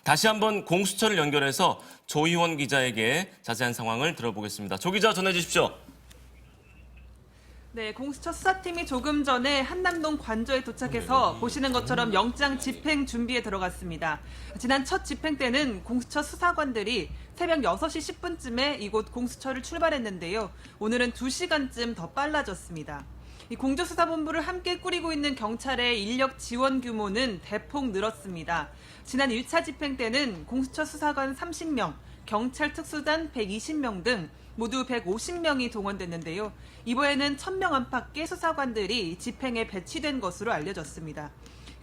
다시 한번 공수처를 연결해서 조희원 기자에게 자세한 상황을 들어보겠습니다. 조 기자 전해 주십시오. 네, 공수처 수사팀이 조금 전에 한남동 관저에 도착해서 보시는 것처럼 영장 집행 준비에 들어갔습니다. 지난 첫 집행 때는 공수처 수사관들이 새벽 6시 10분쯤에 이곳 공수처를 출발했는데요. 오늘은 2시간쯤 더 빨라졌습니다. 이 공조수사본부를 함께 꾸리고 있는 경찰의 인력 지원 규모는 대폭 늘었습니다. 지난 1차 집행 때는 공수처 수사관 30명, 경찰 특수단 120명 등 모두 150명이 동원됐는데요. 이번에는 1000명 안팎의 수사관들이 집행에 배치된 것으로 알려졌습니다.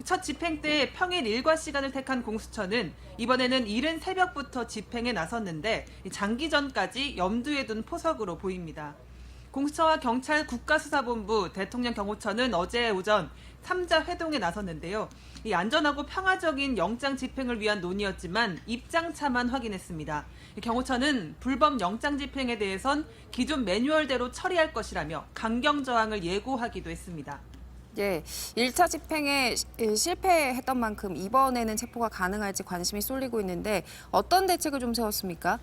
첫 집행 때 평일 일과 시간을 택한 공수처는 이번에는 이른 새벽부터 집행에 나섰는데 장기전까지 염두에 둔 포석으로 보입니다. 공수처와 경찰 국가수사본부, 대통령 경호처는 어제 오전 3자 회동에 나섰는데요. 이 안전하고 평화적인 영장 집행을 위한 논의였지만 입장차만 확인했습니다. 경호처는 불법 영장 집행에 대해선 기존 매뉴얼대로 처리할 것이라며 강경 저항을 예고하기도 했습니다. 예, 1차 집행에 실패했던 만큼 이번에는 체포가 가능할지 관심이 쏠리고 있는데 어떤 대책을 좀 세웠습니까?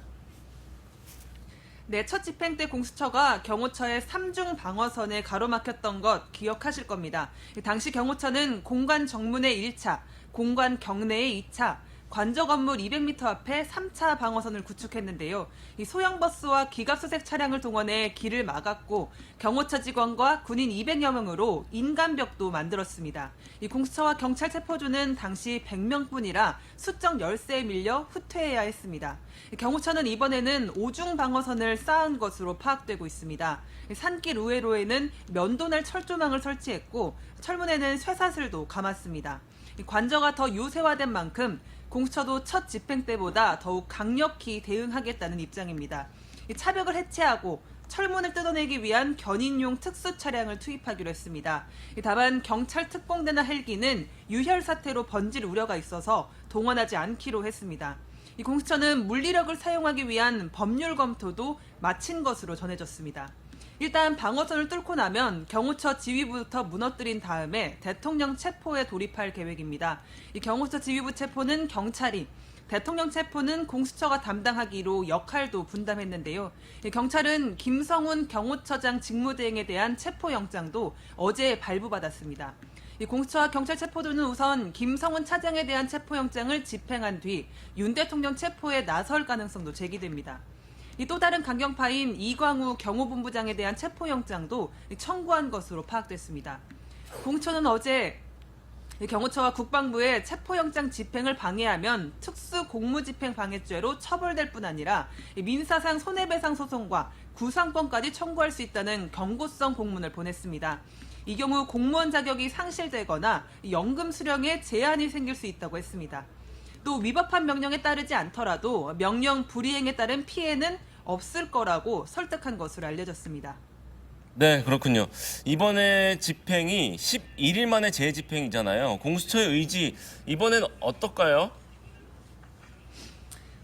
네, 첫 집행 때 공수처가 경호처의 3중 방어선에 가로막혔던 것 기억하실 겁니다. 당시 경호처는 공관 정문의 1차, 공관 경내의 2차, 관저 건물 200m 앞에 3차 방어선을 구축했는데요. 이 소형 버스와 기갑수색 차량을 동원해 길을 막았고 경호처 직원과 군인 200여 명으로 인간벽도 만들었습니다. 이 공수처와 경찰 체포조는 당시 100명뿐이라 수적 열세에 밀려 후퇴해야 했습니다. 경호처는 이번에는 5중 방어선을 쌓은 것으로 파악되고 있습니다. 산길 우회로에는 면도날 철조망을 설치했고 철문에는 쇠사슬도 감았습니다. 관저가 더 요새화된 만큼 공수처도 첫 집행 때보다 더욱 강력히 대응하겠다는 입장입니다. 차벽을 해체하고 철문을 뜯어내기 위한 견인용 특수 차량을 투입하기로 했습니다. 다만 경찰 특공대나 헬기는 유혈 사태로 번질 우려가 있어서 동원하지 않기로 했습니다. 이 공수처는 물리력을 사용하기 위한 법률 검토도 마친 것으로 전해졌습니다. 일단 방어선을 뚫고 나면 경호처 지휘부부터 무너뜨린 다음에 대통령 체포에 돌입할 계획입니다. 이 경호처 지휘부 체포는 경찰이, 대통령 체포는 공수처가 담당하기로 역할도 분담했는데요. 경찰은 김성훈 경호처장 직무대행에 대한 체포영장도 어제 발부받았습니다. 공수처와 경찰 체포조는 우선 김성훈 차장에 대한 체포영장을 집행한 뒤 윤 대통령 체포에 나설 가능성도 제기됩니다. 또 다른 강경파인 이광우 경호본부장에 대한 체포영장도 청구한 것으로 파악됐습니다. 공수처는 어제 경호처와 국방부의 체포영장 집행을 방해하면 특수공무집행방해죄로 처벌될 뿐 아니라 민사상 손해배상 소송과 구상권까지 청구할 수 있다는 경고성 공문을 보냈습니다. 이 경우 공무원 자격이 상실되거나 연금 수령에 제한이 생길 수 있다고 했습니다. 또 위법한 명령에 따르지 않더라도 명령 불이행에 따른 피해는 없을 거라고 설득한 것으로 알려졌습니다. 네, 그렇군요. 이번에 집행이 11일 만에 재집행이잖아요. 공수처의 의지, 이번엔 어떨까요?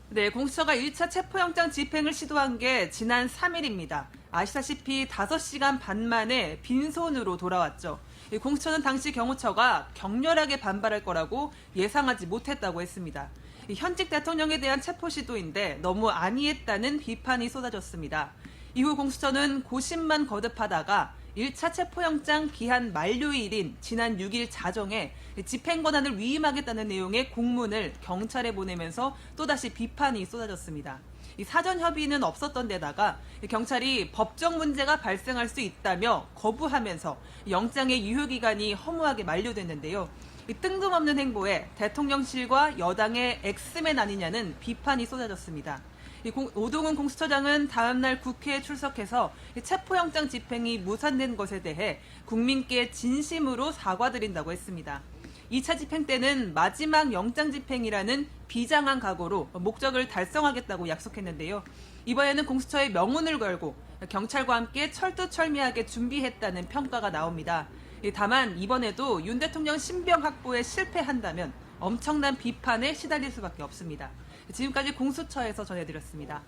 네, 공수처가 1차 체포영장 집행을 시도한 게 지난 3일입니다. 아시다시피 5시간 반 만에 빈손으로 돌아왔죠. 공수처는 당시 경호처가 격렬하게 반발할 거라고 예상하지 못했다고 했습니다. 현직 대통령에 대한 체포 시도인데 너무 안이했다는 비판이 쏟아졌습니다. 이후 공수처는 고심만 거듭하다가 1차 체포영장 기한 만료일인 지난 6일 자정에 집행 권한을 위임하겠다는 내용의 공문을 경찰에 보내면서 또다시 비판이 쏟아졌습니다. 사전 협의는 없었던 데다가 경찰이 법적 문제가 발생할 수 있다며 거부하면서 영장의 유효기간이 허무하게 만료됐는데요. 뜬금없는 행보에 대통령실과 여당의 엑스맨 아니냐는 비판이 쏟아졌습니다. 오동훈 공수처장은 다음날 국회에 출석해서 체포영장 집행이 무산된 것에 대해 국민께 진심으로 사과드린다고 했습니다. 2차 집행 때는 마지막 영장 집행이라는 비장한 각오로 목적을 달성하겠다고 약속했는데요. 이번에는 공수처에 명운을 걸고 경찰과 함께 철두철미하게 준비했다는 평가가 나옵니다. 다만 이번에도 윤 대통령 신병 확보에 실패한다면 엄청난 비판에 시달릴 수밖에 없습니다. 지금까지 공수처에서 전해드렸습니다.